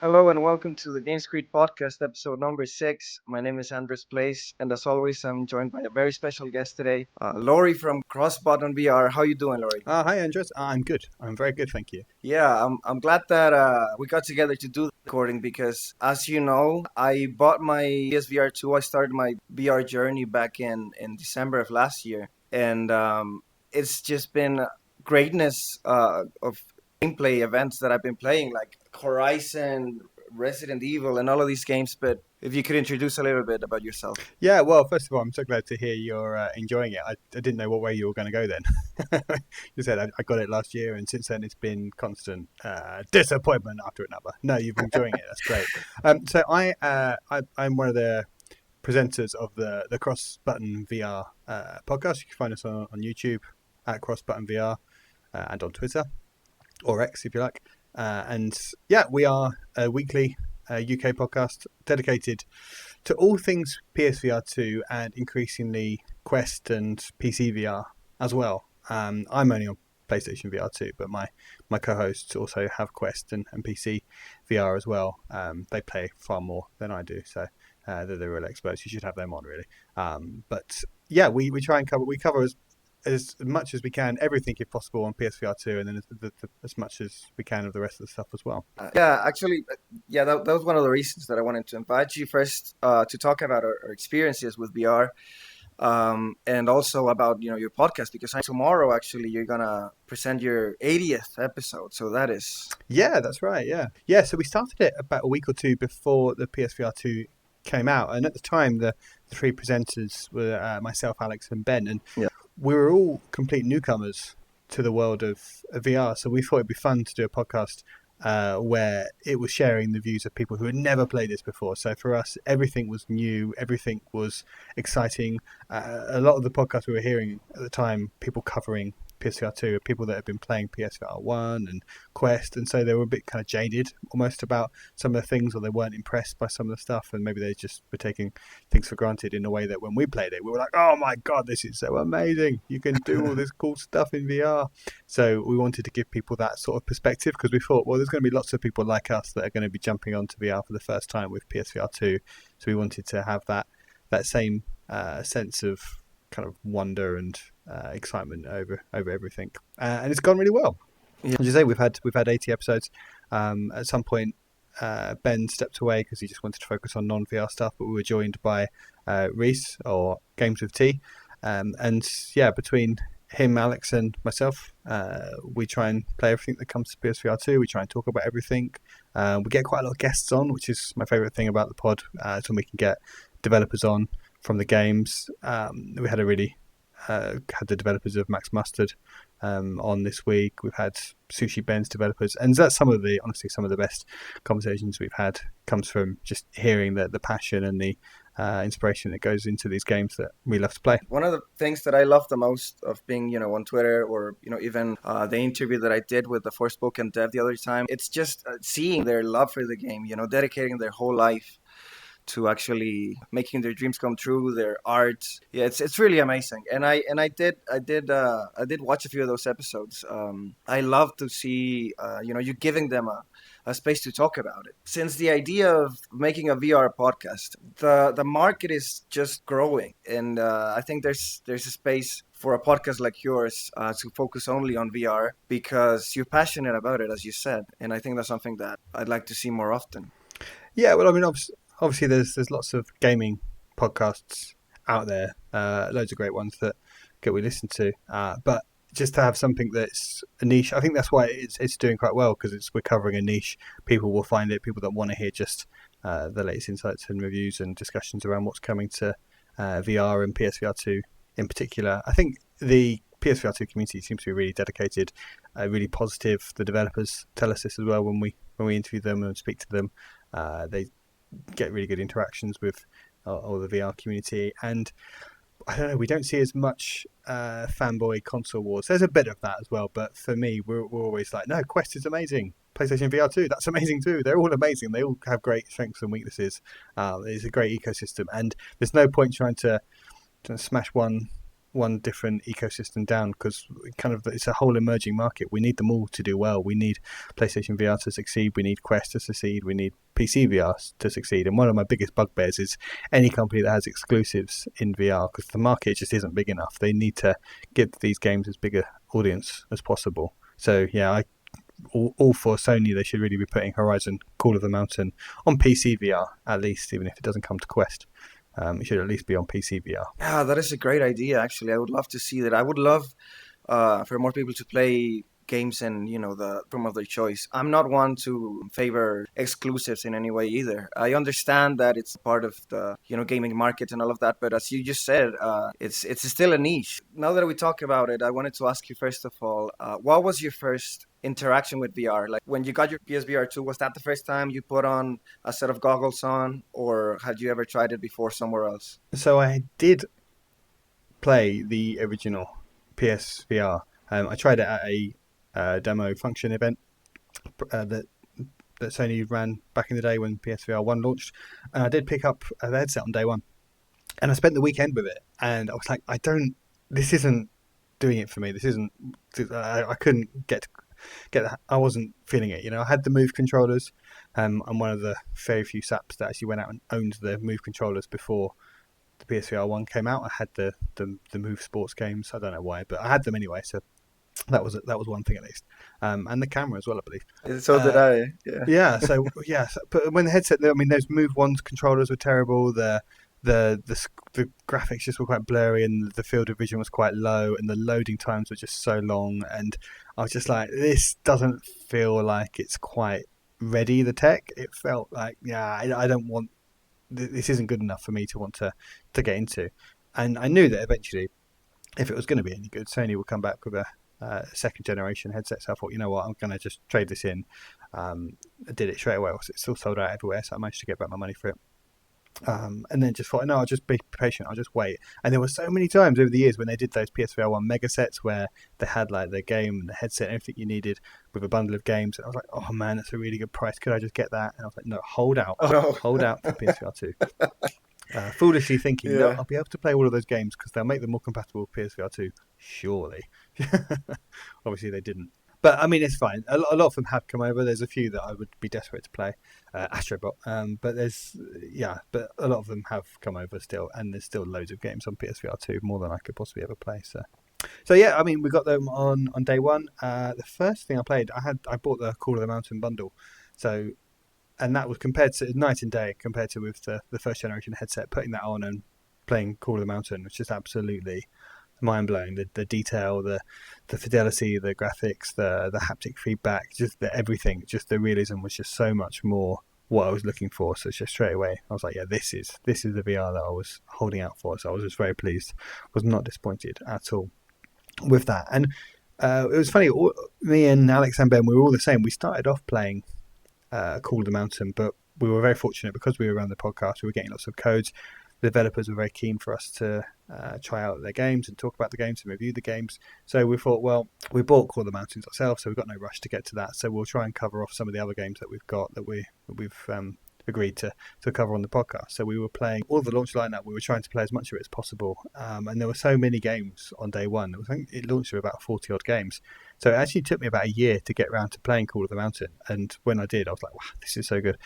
Hello and welcome to the GamesCreed podcast, episode number 6. My name is Andresplays, and as always, I'm joined by a very special guest today, Laurie from CrossbuttonVR. How you doing, Laurie? Hi, Andres. I'm good. I'm very good, thank you. Yeah, I'm glad that we got together to do the recording because, as you know, I bought my PSVR 2. I started my VR journey back in December of last year, and it's just been greatness of gameplay events that I've been playing, like Horizon, Resident Evil, and all of these games. But if you could introduce a little bit about yourself. Yeah, well, first of all, I'm so glad to hear you're enjoying it. I didn't know what way you were going to go then. You said I got it last year, and since then it's been constant disappointment after another. No, you've been enjoying it. That's great. I'm one of the presenters of the Cross Button VR podcast. You can find us on YouTube at Cross Button VR and on Twitter or X if you like. And yeah, we are a weekly UK podcast dedicated to all things PSVR 2 and increasingly Quest and PC VR as well. I'm only on PlayStation VR 2, but my co-hosts also have Quest and PC VR as well. They play far more than I do, so they're the real experts. You should have them on, really. But yeah, we try and cover as much as we can, everything if possible on PSVR 2, and then as much as we can of the rest of the stuff as well. That was one of the reasons that I wanted to invite you first to talk about our experiences with VR, and also about your podcast, because tomorrow actually you're gonna present your 80th episode. So that is that's right. Yeah. So we started it about a week or two before the PSVR 2 came out, and at the time the three presenters were myself, Alex, and Ben, and we were all complete newcomers to the world of VR, so we thought it'd be fun to do a podcast where it was sharing the views of people who had never played this before. So for us, everything was new, everything was exciting. A lot of the podcasts we were hearing at the time, people covering PSVR 2, are people that have been playing PSVR 1 and Quest, and so they were a bit kind of jaded almost about some of the things, or they weren't impressed by some of the stuff, and maybe they just were taking things for granted in a way that when we played it, we were like, oh my god, this is so amazing, you can do all this cool stuff in VR. So we wanted to give people that sort of perspective, because we thought, well, there's going to be lots of people like us that are going to be jumping onto VR for the first time with PSVR 2, so we wanted to have that same sense of kind of wonder and excitement over everything, and it's gone really well. As you say, we've had 80 episodes. At some point, Ben stepped away because he just wanted to focus on non-VR stuff, but we were joined by Reese, or Games with T, and yeah, between him, Alex, and myself, we try and play everything that comes to PSVR 2. We try and talk about everything. We get quite a lot of guests on, which is my favourite thing about the pod. So we can get developers on from the games. We had had the developers of Max Mustard on this week. We've had Sushi Ben's developers, and that's some of the best conversations we've had comes from just hearing the passion and the inspiration that goes into these games that we love to play. one of the things that I love the most of being, on Twitter, or even the interview that I did with the Forspoken dev the other time. It's just seeing their love for the game, dedicating their whole life to actually making their dreams come true, their art. Yeah, it's really amazing. And I did watch a few of those episodes. I love to see you giving them a space to talk about it. Since the idea of making a VR podcast, the market is just growing, and I think there's a space for a podcast like yours to focus only on VR because you're passionate about it, as you said, and I think that's something that I'd like to see more often. Yeah, well, I mean, obviously there's lots of gaming podcasts out there, loads of great ones that we listen to, but just to have something that's a niche, I think that's why it's doing quite well, because we're covering a niche. People will find it, people that want to hear just the latest insights and reviews and discussions around what's coming to VR and PSVR 2 in particular. I think the PSVR 2 community seems to be really dedicated, really positive. The developers tell us this as well when we interview them and speak to them. They get really good interactions with all the VR community, and I don't know, we don't see as much fanboy console wars. There's a bit of that as well, but for me, we're always like, no, Quest is amazing, PlayStation VR 2, that's amazing too. They're all amazing, they all have great strengths and weaknesses. It's a great ecosystem, and there's no point trying to smash one one different ecosystem down, because kind of it's a whole emerging market. We need them all to do well. We need PlayStation VR to succeed. We need Quest to succeed. We need PC VR to succeed. And one of my biggest bugbears is any company that has exclusives in VR, because the market just isn't big enough. They need to give these games as big a audience as possible. So yeah, all for Sony. They should really be putting Horizon Call of the Mountain on PC VR at least, even if it doesn't come to Quest. It should at least be on PC VR. Yeah, that is a great idea. Actually, I would love to see that. I would love for more people to play games in the form of their choice. I'm not one to favor exclusives in any way either. I understand that it's part of the gaming market and all of that, but as you just said, it's still a niche. Now that we talk about it, I wanted to ask you first of all, what was your first interaction with VR? Like when you got your PSVR 2, was that the first time you put on a set of goggles on, or had you ever tried it before somewhere else? So I did play the original PSVR. I tried it at a demo function event that Sony ran back in the day when PSVR 1 launched, and I did pick up the headset on day one, and I spent the weekend with it, and I was like, this isn't doing it for me. This isn't. I couldn't get that. I wasn't feeling it. I had the Move controllers. I'm one of the very few SAPs that actually went out and owned the Move controllers before the PSVR 1 came out. I had the Move sports games. I don't know why, but I had them anyway. So that was one thing at least, and the camera as well, I believe. So did I. Yeah. Yeah. So yeah, but when the headset, I mean, those Move Ones controllers were terrible. The graphics just were quite blurry, and the field of vision was quite low, and the loading times were just so long. And I was just like, this doesn't feel like it's quite ready. The tech, it felt like, I don't want. This isn't good enough for me to want to get into. And I knew that eventually, if it was going to be any good, Sony would come back with a second generation headset. So I thought, you know what, I'm going to just trade this in. I did it straight away. It still sold out everywhere, so I managed to get back my money for it. And then just thought, no, I'll just be patient. I'll just wait. And there were so many times over the years when they did those PSVR 1 mega sets where they had like the game and the headset and everything you needed with a bundle of games. And I was like, oh man, that's a really good price. Could I just get that? And I was like, no, hold out. Oh, no. Hold out for PSVR 2. Foolishly thinking, no, I'll be able to play all of those games because they'll make them more compatible with PSVR 2. Surely. Obviously, they didn't. But I mean, it's fine. A lot of them have come over. There's a few that I would be desperate to play, Astrobot. But but a lot of them have come over still, and there's still loads of games on PSVR 2, more than I could possibly ever play. So yeah, I mean, we got them on day one. The first thing I played, I bought the Call of the Mountain bundle, and that was compared to night and day compared to with the first generation headset. Putting that on and playing Call of the Mountain was just absolutely mind blowing. The detail, the fidelity, the graphics, the haptic feedback, just everything, just the realism was just so much more what I was looking for. So just straight away, I was like, yeah, this is the VR that I was holding out for. So I was just very pleased. Was not disappointed at all with that. And it was funny. Me and Alex and Ben, we were all the same. We started off playing Call of the Mountain, but we were very fortunate because we were around the podcast. We were getting lots of codes. The developers were very keen for us to try out their games and talk about the games and review the games. So we thought, well, we bought Call of the Mountains ourselves, so we've got no rush to get to that. So we'll try and cover off some of the other games that we've got that we've agreed to cover on the podcast. So we were playing all the launch lineup. We were trying to play as much of it as possible, and there were so many games on day one. I think it launched with about 40 odd games. So it actually took me about a year to get around to playing Call of the Mountain. And when I did, I was like, wow, this is so good.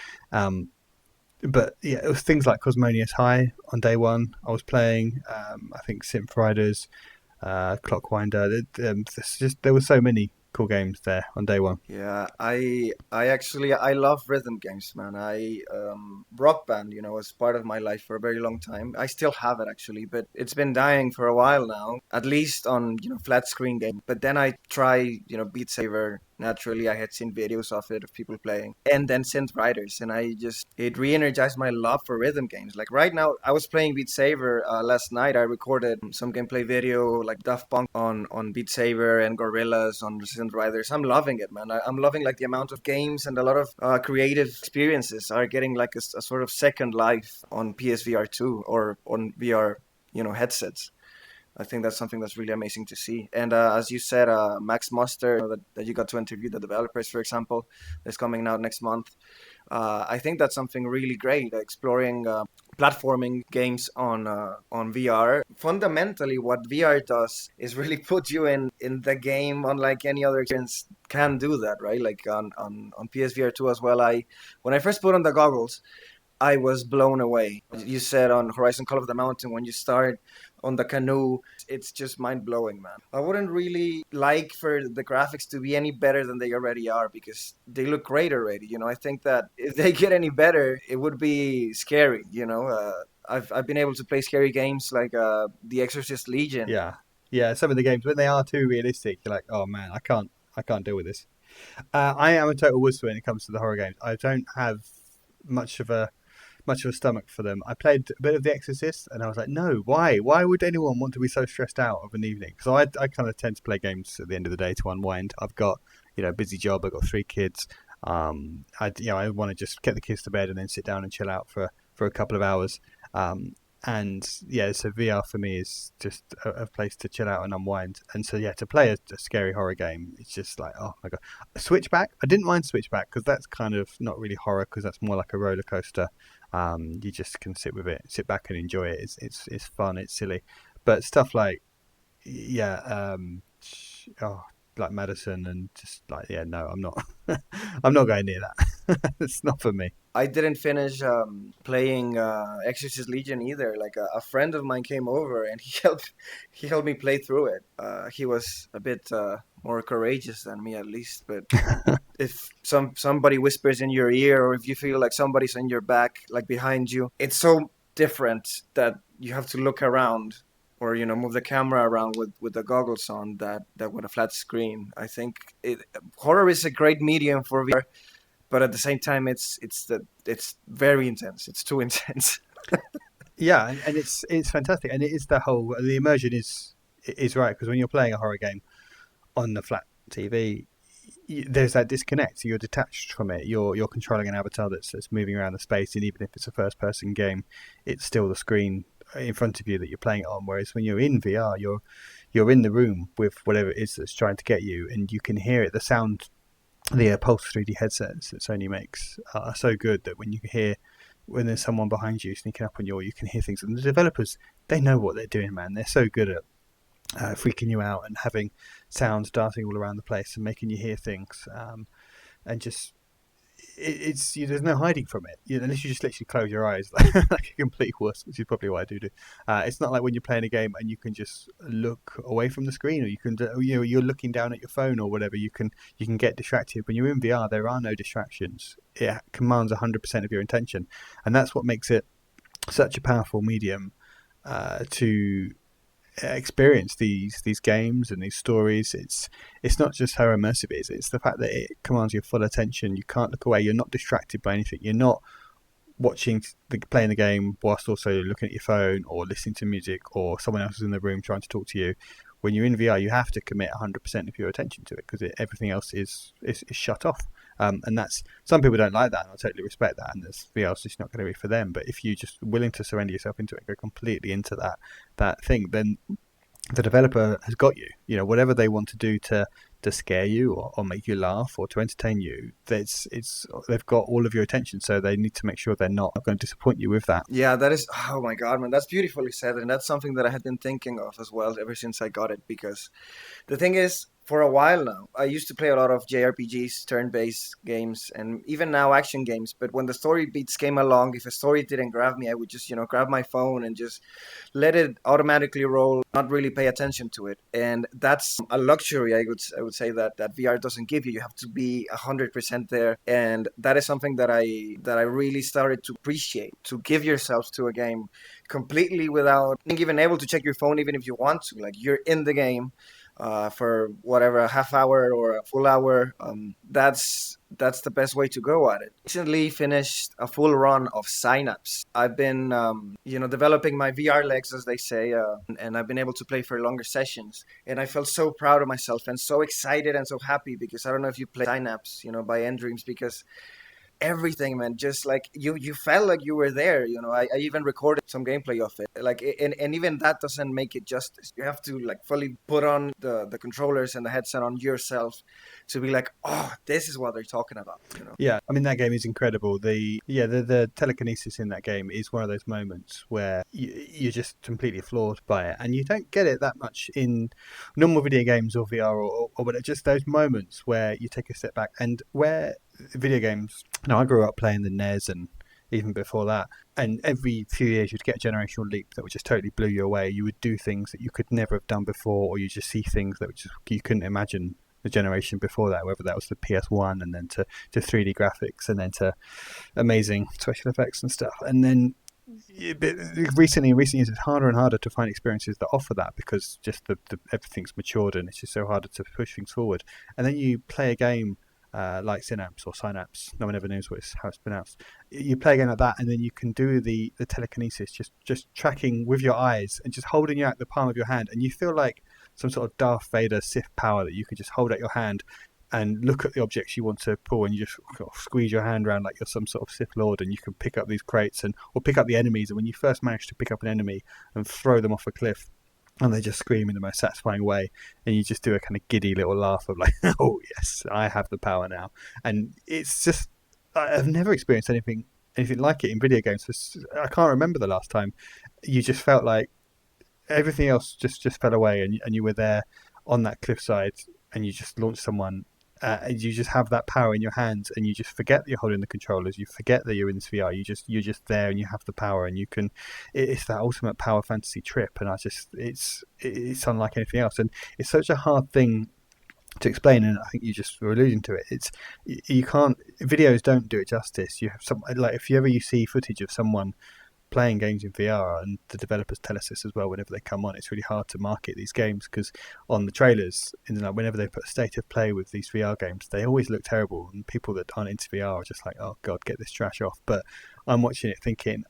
But yeah, it was things like Cosmonius High on day one. I was playing, I think Synth Riders, Clockwinder. There were so many cool games there on day one. Yeah, I actually I love rhythm games, man. Rock Band, was part of my life for a very long time. I still have it actually, but it's been dying for a while now, at least on flat screen game. But then I try Beat Saber. Naturally, I had seen videos of it, of people playing, and then Synth Riders, and it re-energized my love for rhythm games. Like right now, I was playing Beat Saber last night. I recorded some gameplay video, like Daft Punk on Beat Saber and Gorillaz on Synth Riders. I'm loving it, man. I'm loving like the amount of games and a lot of creative experiences are getting like a sort of second life on PSVR 2 or on VR, headsets. I think that's something that's really amazing to see. And as you said, Max Muster, that you got to interview the developers, for example, is coming out next month. I think that's something really great, exploring platforming games on VR. Fundamentally, what VR does is really put you in the game, unlike any other experience can do that, right? Like on PSVR 2 as well. When I first put on the goggles, I was blown away. You said on Horizon Call of the Mountain, when you start on the canoe, it's just mind blowing, man. I wouldn't really like for the graphics to be any better than they already are because they look great already. I think that if they get any better, it would be scary. I've been able to play scary games like The Exorcist Legion. Yeah, yeah. Some of the games when they are too realistic, you're like, oh man, I can't deal with this. I am a total wuss when it comes to the horror games. I don't have much of a stomach for them. I played a bit of The Exorcist, and I was like, no, why? Why would anyone want to be so stressed out of an evening? So I kind of tend to play games at the end of the day to unwind. I've got a busy job. I've got 3 kids. I want to just get the kids to bed and then sit down and chill out for a couple of hours. And yeah, so VR for me is just a place to chill out and unwind. And so yeah, to play a scary horror game, it's just like, oh my god. Switchback, I didn't mind Switchback because that's kind of not really horror because that's more like a roller coaster. You just can sit back and enjoy it. It's fun, it's silly, but stuff like yeah, oh, like Madison and just like yeah, no, I'm not, I'm not going near that. It's not for me. I didn't finish playing Exorcist Legion either. Like a friend of mine came over and he helped me play through it. He was a bit more courageous than me, at least. But if somebody whispers in your ear, or if you feel like somebody's on your back, like behind you, it's so different that you have to look around or move the camera around with the goggles on that with a flat screen. I think horror is a great medium for VR, but at the same time, it's very intense. It's too intense. Yeah, and it's fantastic, and it is the immersion is right because when you're playing a horror game on the flat TV, there's that disconnect. You're detached from it. You're controlling an avatar that's moving around the space, and even if it's a first person game, it's still the screen in front of you that you're playing it on. Whereas when you're in VR, you're in the room with whatever it is that's trying to get you, and you can hear it. The sound, the Pulse 3D headsets that Sony makes are so good that when there's someone behind you sneaking up on you can hear things. And the developers, they know what they're doing, man. They're so good at freaking you out and having sounds darting all around the place and making you hear things. And just there's no hiding from it, unless you just literally close your eyes like a complete wuss, which is probably what I do. It's not like when you're playing a game and you can just look away from the screen, or you can you're looking down at your phone or whatever. You can get distracted. When you're in VR, there are no distractions. It commands 100% of your attention, and that's what makes it such a powerful medium to experience these games and these stories. It's not just how immersive it is, it's the fact that it commands your full attention. You can't look away, you're not distracted by anything, you're not playing the game whilst also looking at your phone or listening to music or someone else is in the room trying to talk to you. When you're in VR, you have to commit 100% of your attention to it because everything else is shut off. And that's, some people don't like that, and I totally respect that. And VR is just not going to be for them. But if you're just willing to surrender yourself into it, and go completely into that thing, then the developer has got you. Whatever they want to do to scare you or make you laugh or to entertain you, they've got all of your attention. So they need to make sure they're not going to disappoint you with that. Yeah, that is, oh my God, man, that's beautifully said. And that's something that I had been thinking of as well ever since I got it. Because the thing is, for a while now, I used to play a lot of JRPGs, turn-based games, and even now action games. But when the story beats came along, if a story didn't grab me, I would just, grab my phone and just let it automatically roll, not really pay attention to it. And that's a luxury, I would say that VR doesn't give you. You have to be 100% there, and that is something that I really started to appreciate. To give yourself to a game completely without even able to check your phone, even if you want to. Like, you're in the game for whatever, a half hour or a full hour. That's the best way to go at it. Recently finished a full run of Synapse. I've been developing my VR legs, as they say, and I've been able to play for longer sessions, and I felt so proud of myself and so excited and so happy because I don't know if you play Synapse by Endreams, because everything, man. Just like you felt like you were there. I even recorded some gameplay of it. Like, and even that doesn't make it justice. You have to like fully put on the controllers and the headset on yourself to be like, oh, this is what they're talking about. Yeah, I mean that game is incredible. The telekinesis in that game is one of those moments where you're just completely floored by it, and you don't get it that much in normal video games or VR or but just those moments where you take a step back and where video games. I grew up playing the NES and even before that, and every few years you'd get a generational leap that would just totally blew you away. You would do things that you could never have done before, or you just see things that you couldn't imagine the generation before that, whether that was the PS1 and then to 3D graphics and then to amazing special effects and stuff. And then recent years, it's harder and harder to find experiences that offer that because just the everything's matured and it's just so harder to push things forward. And then you play a game like Synapse or Synapse, no one ever knows how it's pronounced. You play a game like that, and then you can do the telekinesis, just tracking with your eyes and just holding you out the palm of your hand, and you feel like some sort of Darth Vader Sith power that you can just hold out your hand and look at the objects you want to pull, and you just squeeze your hand around like you're some sort of Sith Lord, and you can pick up these crates or pick up the enemies. And when you first manage to pick up an enemy and throw them off a cliff, and they just scream in the most satisfying way, and you just do a kind of giddy little laugh of like, oh yes, I have the power now. And it's just, I've never experienced anything like it in video games. I can't remember the last time you just felt like everything else just fell away, and you were there on that cliffside, and you just launched someone. And you just have that power in your hands, and you just forget that you're holding the controllers. You forget that you're in this VR. You're just there, and you have the power, and you can. It's that ultimate power fantasy trip, and it's unlike anything else, and it's such a hard thing to explain. And I think you just were alluding to it. You can't. Videos don't do it justice. You have some like if you see footage of someone playing games in VR, and the developers tell us this as well whenever they come on, it's really hard to market these games because on the trailers, whenever they put state of play with these VR games, they always look terrible, and people that aren't into VR are just like, oh god, get this trash off. But I'm watching it thinking,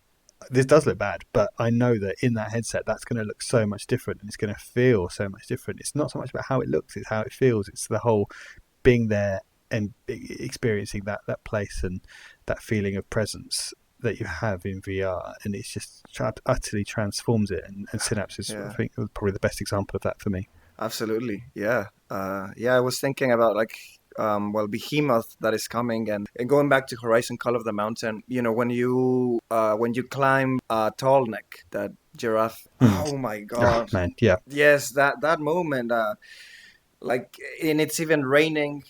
this does look bad, but I know that in that headset that's going to look so much different, and it's going to feel so much different. It's not so much about how it looks, it's how it feels. It's the whole being there and experiencing that place and that feeling of presence that you have in VR, and it's just utterly transforms it. And Synapse is, I think, probably the best example of that for me. Absolutely, yeah. I was thinking about like, Behemoth that is coming, and going back to Horizon Call of the Mountain. When you climb Tall Neck, that giraffe. Oh my god, man, yeah. Yes, that moment. And it's even raining.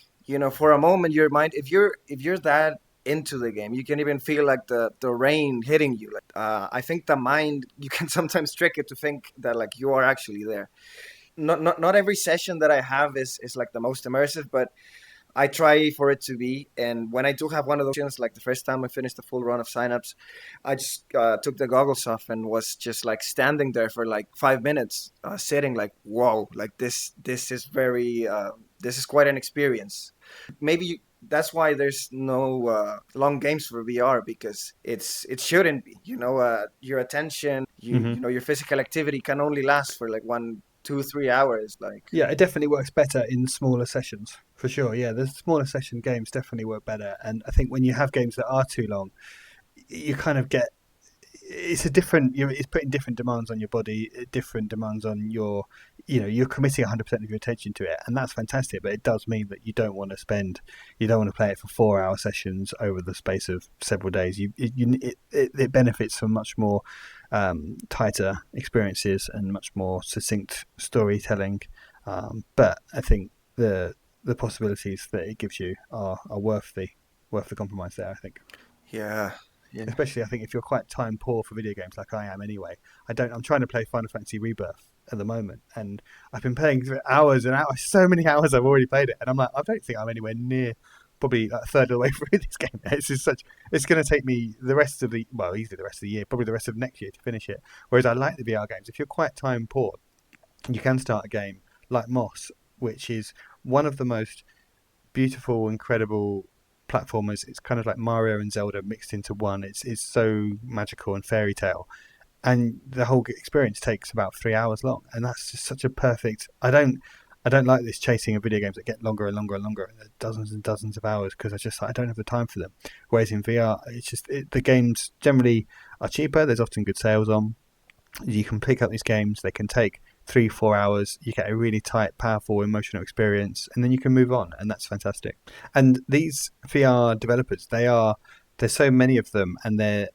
For a moment, your mind, if you're that into the game, you can even feel like the rain hitting you. Like, I think the mind, you can sometimes trick it to think that like you are actually there. Not every session that I have is like the most immersive, but I try for it to be. And when I do have one of those sessions, like the first time I finished the full run of Synapse, I just took the goggles off and was just like standing there for like 5 minutes, sitting like, whoa, like this is very this is quite an experience. Maybe that's why there's no long games for VR, because it shouldn't be. Your attention, your physical activity can only last for like 1, 2, 3 hours. Like, yeah, it definitely works better in smaller sessions for sure. Yeah, the smaller session games definitely work better, and I think when you have games that are too long, you kind of get it's putting different demands on your body, different demands on you're committing 100% of your attention to it, and that's fantastic. But it does mean that you don't want to play it for 4-hour sessions over the space of several days. It benefits from much more tighter experiences and much more succinct storytelling. But I think the possibilities that it gives you are worth the compromise there, I think. Yeah. Especially, I think, if you're quite time poor for video games like I am anyway. I'm trying to play Final Fantasy Rebirth at the moment, and I've been playing for hours and hours, so many hours I've already played it, and I'm like, I don't think I'm anywhere near probably like a third of the way through this game. It's going to take me easily the rest of the year, probably the rest of next year to finish it. Whereas I like the VR games. If you're quite time poor, you can start a game like Moss, which is one of the most beautiful, incredible platformers. It's kind of like Mario and Zelda mixed into one. It's so magical and fairy tale, and the whole experience takes about 3 hours long, and that's just such a perfect. I don't I don't like this chasing of video games that get longer and longer and longer, dozens and dozens of hours, because I don't have the time for them. Whereas in VR, the games generally are cheaper. There's often good sales on. You can pick up these games. They can take 3-4 hours. You get a really tight, powerful, emotional experience, and then you can move on, and that's fantastic. And these VR developers, there's so many of them, and they're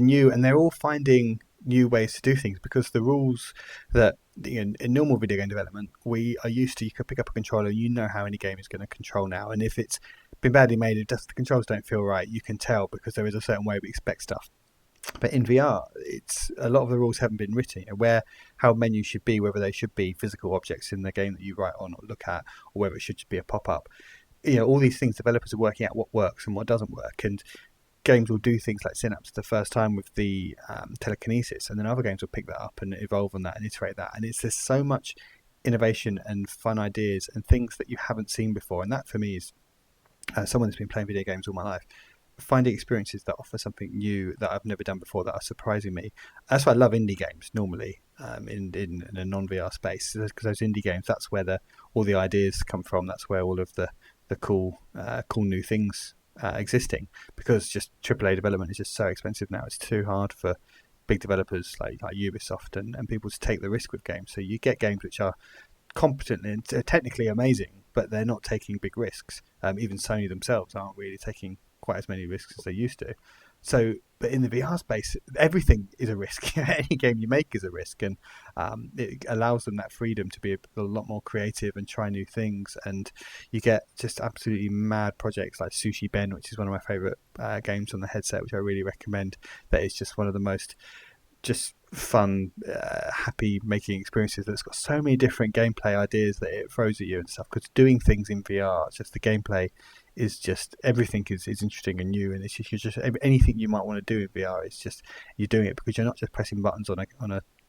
new, and they're all finding new ways to do things, because the rules that in normal video game development we are used to, you can pick up a controller, you know how any game is going to control now, and if it's been badly made, if the controls don't feel right, you can tell, because there is a certain way we expect stuff. But in VR, it's a lot of the rules haven't been written. How menus should be, whether they should be physical objects in the game that you write on or look at, or whether it should just be a pop-up. All these things, developers are working out what works and what doesn't work. And games will do things like Synapse the first time with the telekinesis, and then other games will pick that up and evolve on that and iterate that. And there's so much innovation and fun ideas and things that you haven't seen before. And that, for me, is someone that's been playing video games all my life, finding experiences that offer something new that I've never done before, that are surprising me. That's why I love indie games normally, in a non-VR space, because those indie games, that's where all the ideas come from. That's where all of the cool new things existing, because just AAA development is just so expensive now. It's too hard for big developers like Ubisoft and people to take the risk with games. So you get games which are competent and technically amazing, but they're not taking big risks. Even Sony themselves aren't really taking quite as many risks as they used to. So, but in the VR space, everything is a risk. Any game you make is a risk, and it allows them that freedom to be a lot more creative and try new things. And you get just absolutely mad projects like Sushi Ben, which is one of my favourite games on the headset, which I really recommend. That is just one of the most just fun, happy making experiences. That's got so many different gameplay ideas that it throws at you and stuff. Because doing things in VR, just the gameplay is just, everything is interesting and new, and it's just anything you might want to do in VR, it's just you're doing it because you're not just pressing buttons on a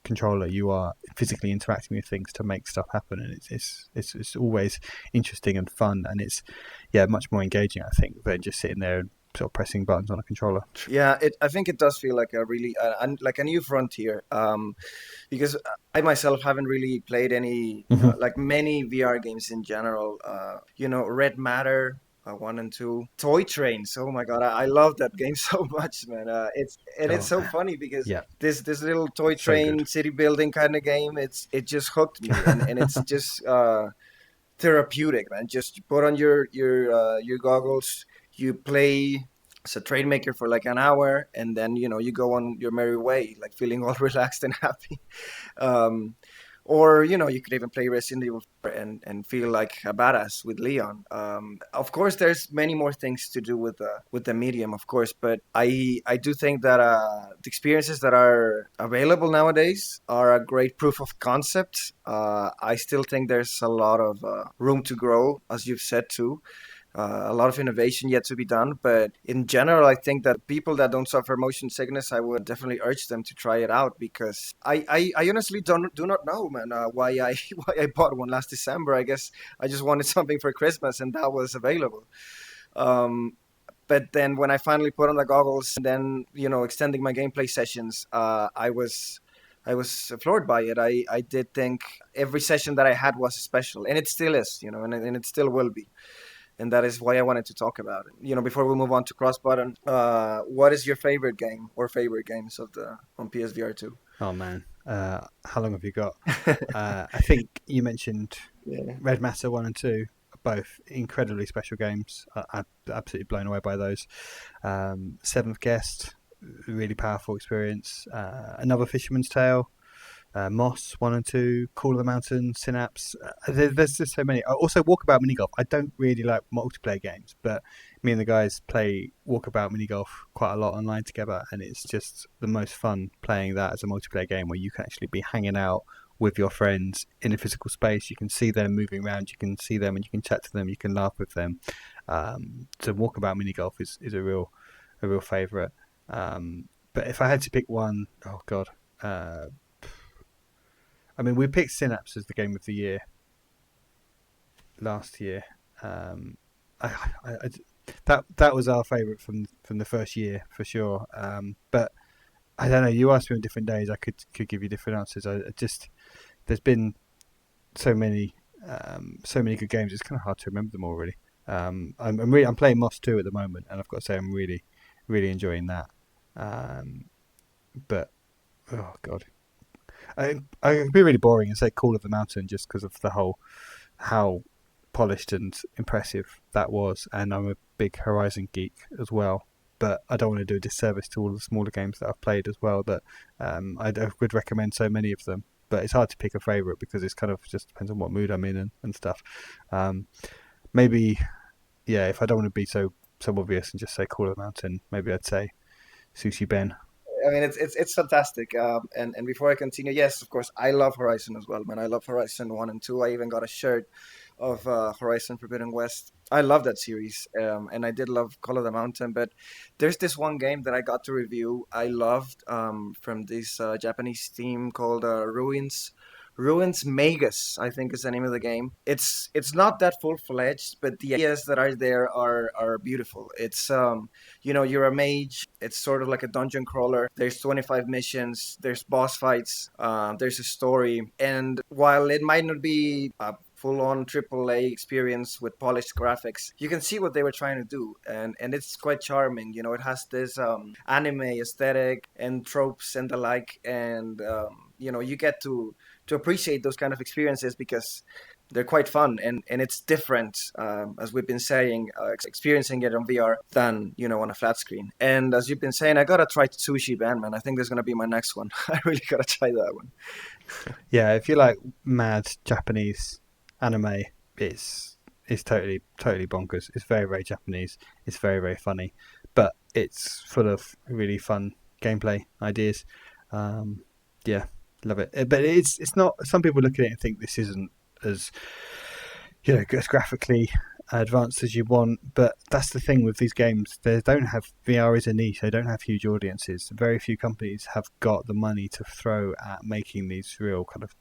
controller, you are physically interacting with things to make stuff happen, and it's always interesting and fun, and it's much more engaging, I think, than just sitting there and sort of pressing buttons on a controller. Yeah, I think it does feel like a really like a new frontier, because I myself haven't really played any like many VR games in general. Red Matter 1 and 2, Toy Trains. Oh my God, I love that game so much, man. It's so funny because this little toy train city building kind of game. It just hooked me, and it's just therapeutic, man. Just put on your goggles, you play as a train maker for like an hour, and then you go on your merry way, like feeling all relaxed and happy. Or you could even play Resident Evil 4 and feel like a badass with Leon. Of course, there's many more things to do with the medium, of course, but I do think that the experiences that are available nowadays are a great proof of concept. I still think there's a lot of room to grow, as you've said too. A lot of innovation yet to be done, but in general, I think that people that don't suffer motion sickness, I would definitely urge them to try it out, because I honestly do not know, man, why I why I bought one last December. I guess I just wanted something for Christmas, and that was available. But then when I finally put on the goggles, and then extending my gameplay sessions, I was floored by it. I did think every session that I had was special, and it still is, and it still will be. And that is why I wanted to talk about it. Before we move on to Crossbutton, what is your favorite game or favorite games on PSVR 2? Oh man, how long have you got? I think you mentioned Red Matter 1 and 2, both incredibly special games. I'm absolutely blown away by those. Seventh Guest, really powerful experience. Another Fisherman's Tale. Moss 1 and 2, Call of the Mountain, Synapse. There's just so many. Also, Walkabout Mini Golf. I don't really like multiplayer games, but me and the guys play Walkabout Mini Golf quite a lot online together, and it's just the most fun playing that as a multiplayer game, where you can actually be hanging out with your friends in a physical space. You can see them moving around, you can see them, and you can chat to them, you can laugh with them. So Walkabout Mini Golf is a real favourite. But if I had to pick one, oh god. I mean, we picked Synapse as the game of the year last year. That was our favourite from the first year for sure. But I don't know. You asked me on different days, I could give you different answers. There's been so many good games. It's kind of hard to remember them all, really. I'm playing Moss 2 at the moment, and I've got to say I'm really enjoying that. But oh god, I could be really boring and say Call of the Mountain just because of the whole how polished and impressive that was, and I'm a big Horizon geek as well. But I don't want to do a disservice to all the smaller games that I've played as well. That I would recommend so many of them, but it's hard to pick a favourite because it's kind of just depends on what mood I'm in and stuff. Maybe, yeah, if I don't want to be so obvious and just say Call of the Mountain, maybe I'd say Sushi Ben. I mean, it's fantastic. And before I continue, yes, of course, I love Horizon as well, man. I love Horizon 1 and 2. I even got a shirt of Horizon Forbidden West. I love that series, and I did love Call of the Mountain. But there's this one game that I got to review. I loved from this Japanese team called Ruins Magus, I think is the name of the game. It's not that full fledged, but the ideas that are there are beautiful. It's you're a mage. It's sort of like a dungeon crawler. There's 25 missions. There's boss fights. There's a story. And while it might not be a full-on AAA experience with polished graphics, you can see what they were trying to do, and it's quite charming. It has this anime aesthetic and tropes and the like, and you get to appreciate those kind of experiences because they're quite fun and it's different, as we've been saying, experiencing it on VR than on a flat screen. And as you've been saying, I gotta try Sushi Ben, man. I think there's gonna be my next one. I really gotta try that one. Yeah, if you like mad Japanese anime, it's totally bonkers. It's very Japanese. It's very funny, but it's full of really fun gameplay ideas. Yeah, love it. But it's not. Some people look at it and think this isn't as as graphically advanced as you want, but that's the thing with these games. They don't have VR is a niche. They don't have huge audiences. Very few companies have got the money to throw at making these real kind of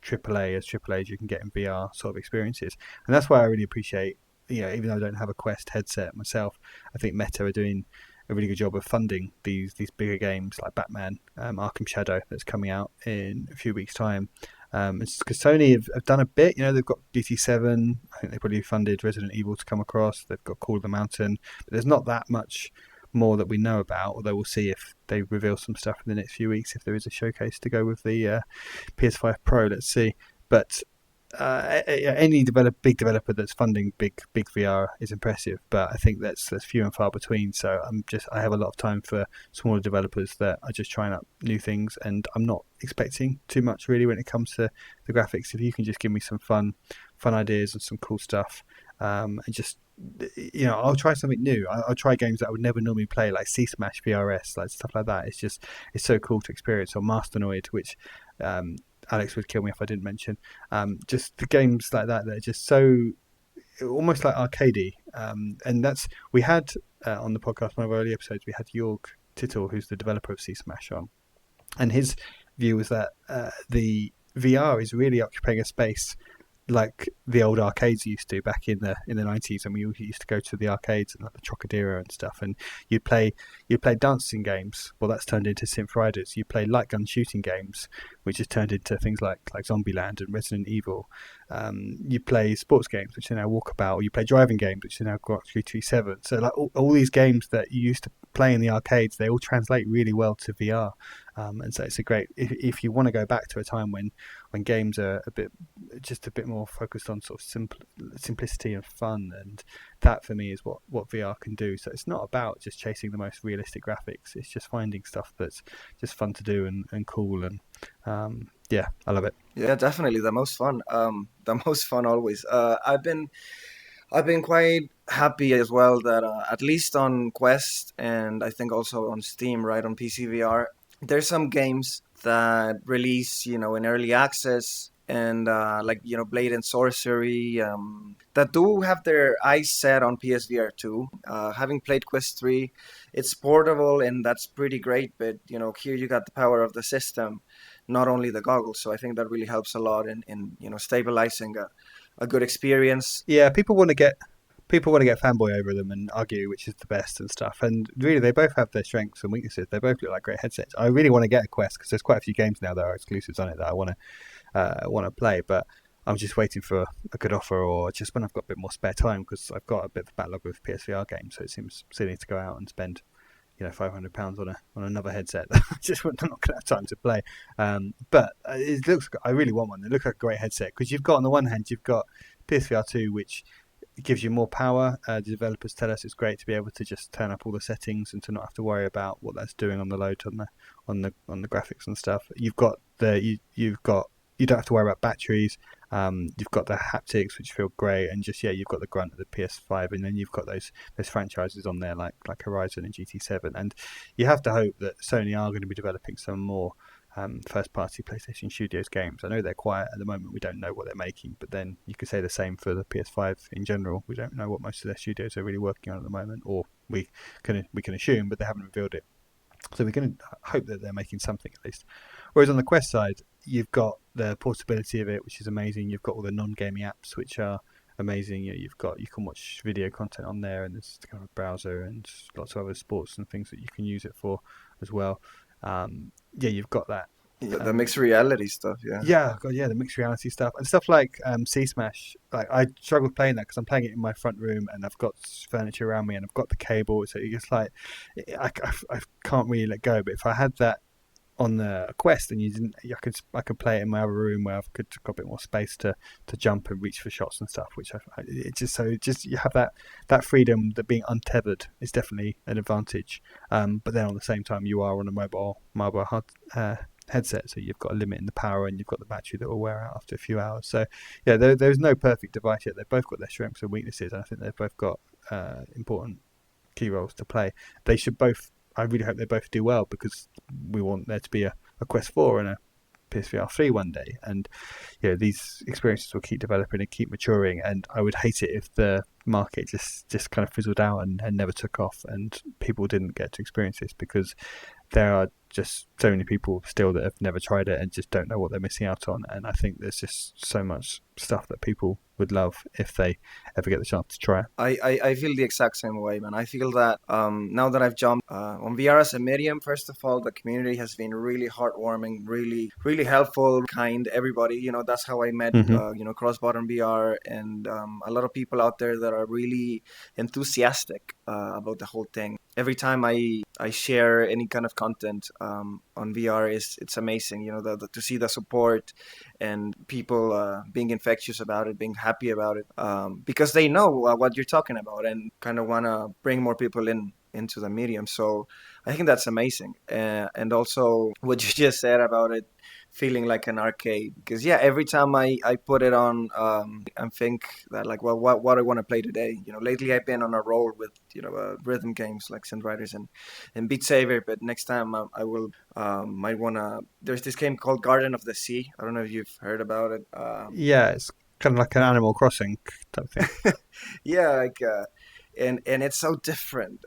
AAA as you can get in VR sort of experiences, and that's why I really appreciate. Even though I don't have a Quest headset myself, I think Meta are doing a really good job of funding these bigger games like Batman, Arkham Shadow that's coming out in a few weeks' time. It's because Sony have done a bit. They've got BT7. I think they probably funded Resident Evil to come across. They've got Call of the Mountain, but there's not that much more that we know about. Although we'll see if they reveal some stuff in the next few weeks. If there is a showcase to go with the PS5 Pro, let's see. But any big developer that's funding big VR is impressive, but I think that's few and far between. So I have a lot of time for smaller developers that are just trying out new things, and I'm not expecting too much really when it comes to the graphics. If you can just give me some fun ideas and some cool stuff, and just I'll try something new. I'll try games that I would never normally play, like C Smash VRS, like stuff like that. It's so cool to experience. Or Masternoid, which Alex would kill me if I didn't mention. Just the games like that are just so almost like arcadey. And we had on the podcast, one of our early episodes, we had Jorg Tittel, who's the developer of C Smash, on, and his view was that the VR is really occupying a space like the old arcades used to back in the 90s, and we used to go to the arcades and like the Trocadero and stuff, and you'd play dancing games. Well, that's turned into Synth Riders. You play light gun shooting games, which has turned into things like Zombieland and Resident Evil. You play sports games, which are now Walkabout. Or you play driving games, which are now Grok 337. So like all these games that you used to play in the arcades, they all translate really well to VR. And so it's a great, if you want to go back to a time when games are a bit more focused on sort of simplicity and fun, and that for me is what VR can do. So it's not about just chasing the most realistic graphics. It's just finding stuff that's just fun to do and cool, and yeah, I love it. Yeah, definitely the most fun. The most fun always. I've been quite happy as well that at least on Quest and I think also on Steam, right, on PC VR, there's some games that release, in early access and Blade and Sorcery, that do have their eyes set on PSVR 2. Having played Quest 3, it's portable and that's pretty great, but here you got the power of the system, not only the goggles. So I think that really helps a lot in stabilizing a good experience. Yeah, people want to get fanboy over them and argue which is the best and stuff. And really, they both have their strengths and weaknesses. They both look like great headsets. I really want to get a Quest because there's quite a few games now that are exclusives on it that I want to play. But I'm just waiting for a good offer, or just when I've got a bit more spare time, because I've got a bit of a backlog of PSVR games, so it seems silly to go out and spend £500 on another headset. Just I'm not going to have time to play. But it looks. I really want one. It looks like a great headset, because you've got, on the one hand, you've got PSVR 2, which gives you more power. The developers tell us it's great to be able to just turn up all the settings and to not have to worry about what that's doing on the load on the graphics and stuff. You don't have to worry about batteries. You've got the haptics, which feel great, and you've got the grunt of the PS5, and then you've got those franchises on there like Horizon and GT7, and you have to hope that Sony are going to be developing some more first-party PlayStation Studios games. I know they're quiet at the moment. We don't know what they're making, but then you could say the same for the PS5 in general. We don't know what most of their studios are really working on at the moment, or we can assume, but they haven't revealed it. So we can hope that they're making something at least. Whereas on the Quest side, you've got the portability of it, which is amazing. You've got all the non-gaming apps, which are amazing. You can watch video content on there, and there's kind of a browser and lots of other sports and things that you can use it for as well. You've got that. The mixed reality stuff, the mixed reality stuff and stuff like C Smash. Like, I struggle playing that because I'm playing it in my front room and I've got furniture around me and I've got the cable, so it's just like I can't really let go. But if I had that on the Quest and I could play it in my other room where I've got a bit more space to jump and reach for shots and stuff, which you have that freedom, that being untethered is definitely an advantage. But then on the same time, you are on a mobile headset, so you've got a limit in the power and you've got the battery that will wear out after a few hours. So there's no perfect device yet. They've both got their strengths and weaknesses, and I think they've both got important key roles to play. I really hope they both do well, because we want there to be a Quest 4 and a PSVR 3 one day, and these experiences will keep developing and keep maturing, and I would hate it if the market just kind of fizzled out and never took off and people didn't get to experience this, because there are just so many people still that have never tried it and just don't know what they're missing out on. And I think there's just so much stuff that people would love if they ever get the chance to try it. I feel the exact same way, man. I feel that now that I've jumped on VR as a medium, first of all, the community has been really heartwarming, really, really helpful, kind, everybody. That's how I met, CrossbuttonVR, and a lot of people out there that are really enthusiastic about the whole thing. Every time I share any kind of content on VR, it's amazing. To see the support and people being infectious about it, being happy about it, because they know what you're talking about and kind of want to bring more people into the medium. So I think that's amazing. And also what you just said about it feeling like an arcade, because every time I put it on, I think that, like, well, what I want to play today. Lately I've been on a roll with rhythm games like Synth Riders and Beat Saber, but next time I will might wanna. There's this game called Garden of the Sea. I don't know if you've heard about it. It's kind of like an Animal Crossing type thing. And it's so different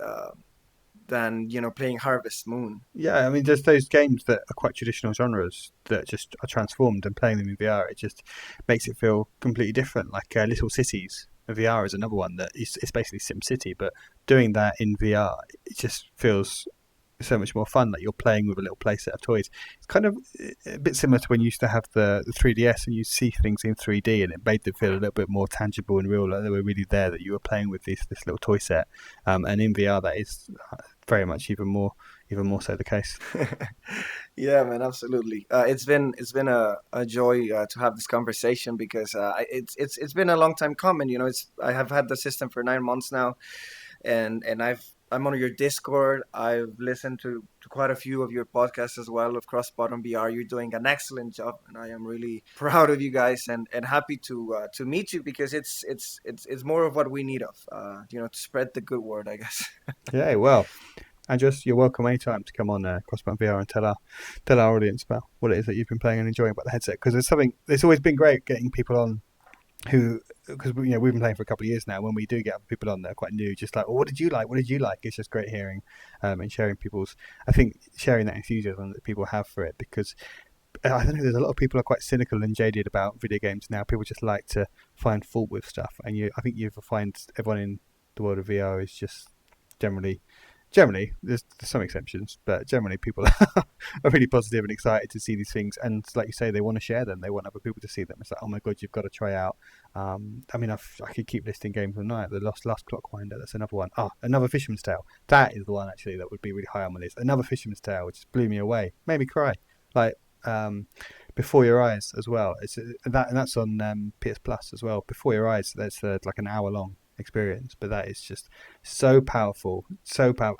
than playing Harvest Moon. I mean, there's those games that are quite traditional genres that just are transformed, and playing them in VR, it just makes it feel completely different. Like Little Cities VR is another one that it's basically SimCity, but doing that in VR, it just feels so much more fun. Like you're playing with a little playset of toys. It's kind of a bit similar to when you used to have the 3DS and you see things in 3D, and it made them feel a little bit more tangible and real, like they were really there, that you were playing with this little toy set. And in VR, that is very much even more so the case. Yeah, man, absolutely. It's been a joy to have this conversation, because it's been a long time coming. I have had the system for 9 months now, and I'm on your Discord. I've listened to quite a few of your podcasts as well, of CrossbuttonVR. You're doing an excellent job, and I am really proud of you guys and happy to meet you, because it's more of what we need of, to spread the good word, I guess. Yeah, well, Andres, you're welcome anytime to come on CrossbuttonVR and tell our audience about what it is that you've been playing and enjoying about the headset, because it's always been great getting people on because we've been playing for a couple of years now. When we do get other people on that are quite new, just like, well, what did you like? It's just great hearing and sharing sharing that enthusiasm that people have for it, because I don't know, there's a lot of people are quite cynical and jaded about video games now. People just like to find fault with stuff, and I think you find everyone in the world of VR is just generally Generally, there's some exceptions, but generally people are really positive and excited to see these things. And like you say, they want to share them. They want other people to see them. It's like, oh my god, you've got to try out. I mean, I could keep listing games all night. The Last Clockwinder, that's another one. Oh, another Fisherman's Tale. That is the one actually that would be really high on my list. Another Fisherman's Tale, which just blew me away, made me cry. Like Before Your Eyes as well. It's that, and that's on PS Plus as well. Before Your Eyes, that's like an hour long experience, but that is just so powerful,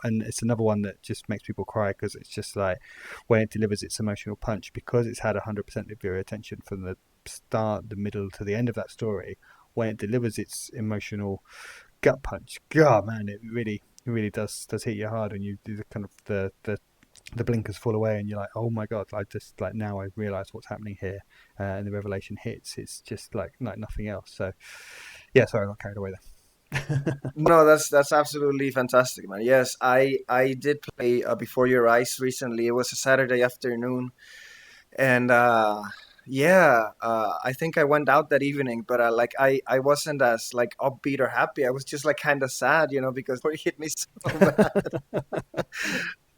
and it's another one that just makes people cry because it's just like when it delivers its emotional punch, because it's had 100% of your attention from the start, the middle to the end of that story. When it delivers its emotional gut punch, God man, it really does hit you hard, and you do the kind of the blinkers fall away and you're like, oh my god, I just like now I realise what's happening here, and the revelation hits. It's just like nothing else. So yeah, sorry, I got carried away there. No, that's absolutely fantastic, man. Yes, I did play Before Your Eyes recently. It was a Saturday afternoon, and yeah, I think I went out that evening, but like I wasn't as like upbeat or happy. I was just like kind of sad, because it hit me so bad.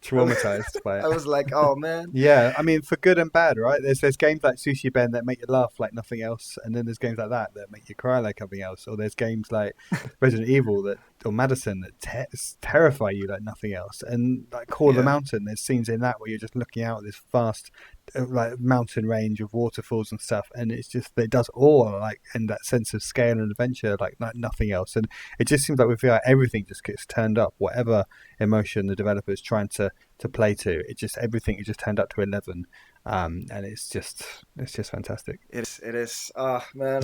Traumatized by it. I was like, oh man. Yeah, I mean, for good and bad, right? There's games like Sushi Ben that make you laugh like nothing else, and then there's games like that make you cry like nothing else. Or there's games like Resident Evil or Madison that terrify you like nothing else. And like Call of the Yeah. Mountain, there's scenes in that where you're just looking out at this vast like mountain range of waterfalls and stuff, and it does all like in that sense of scale and adventure like nothing else. And it just seems like with VR everything just gets turned up, whatever emotion the developer is trying to play to. Everything is just turned up to 11, and it's just fantastic. It is. Man,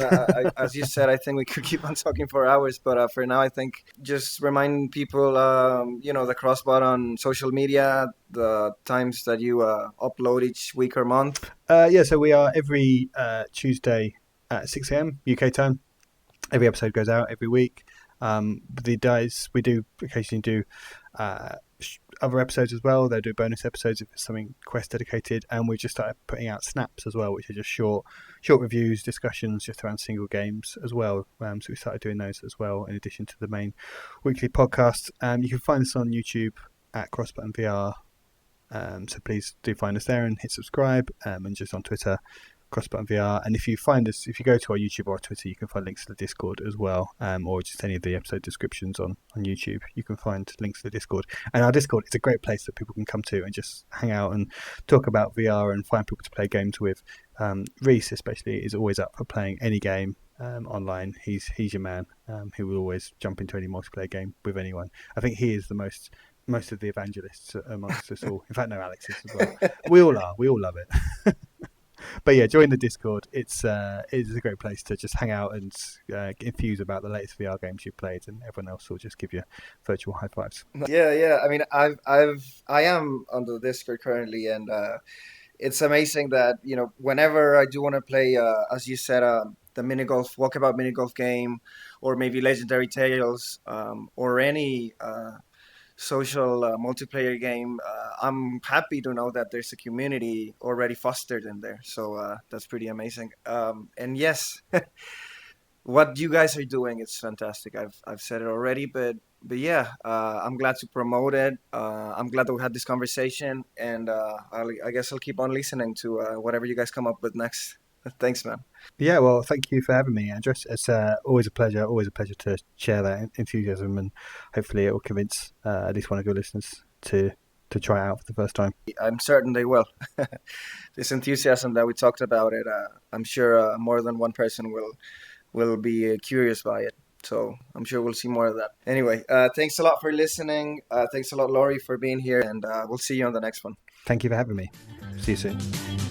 as you said, I think we could keep on talking for hours, but for now, I think just remind people, the Crossbot on social media, the times that you upload each week or month. Yeah, so we are every Tuesday at 6 a.m. UK time. Every episode goes out every week. The guys, we do occasionally do other episodes as well. They do bonus episodes if it's something quest dedicated, and we just started putting out snaps as well, which are just short reviews, discussions just around single games as well. So we started doing those as well in addition to the main weekly podcast. You can find us on YouTube at CrossbuttonVR. So please do find us there and hit subscribe, and just on Twitter, CrossbuttonVR. And if you go to our YouTube or Twitter, you can find links to the Discord as well, or just any of the episode descriptions on YouTube. You can find links to the Discord. And our Discord is a great place that people can come to and just hang out and talk about VR and find people to play games with. Reese especially is always up for playing any game online. He's your man. He will always jump into any multiplayer game with anyone. I think he is the most of the evangelists amongst us all. In fact, no, Alex is as well. We all are. We all love it. But yeah, join the Discord. It's a great place to just hang out and infuse about the latest VR games you've played, and everyone else will just give you virtual high fives. Yeah. I mean, I am on the Discord currently, and it's amazing that whenever I do want to play, as you said, the mini golf walkabout mini golf game, or maybe Legendary Tales, or any social multiplayer game, I'm happy to know that there's a community already fostered in there. So that's pretty amazing. And yes, what you guys are doing is fantastic. I've said it already, but yeah, I'm glad to promote it. I'm glad that we had this conversation, and I guess I'll keep on listening to whatever you guys come up with next. Thanks, man. Yeah, well, thank you for having me, Andres. It's always a pleasure. Always a pleasure to share that enthusiasm, and hopefully it will convince at least one of your listeners to try it out for the first time. I'm certain they will. This enthusiasm that we talked about it, I'm sure more than one person will be curious by it. So I'm sure we'll see more of that. Anyway, thanks a lot for listening. Thanks a lot, Laurie, for being here, and we'll see you on the next one. Thank you for having me. See you soon.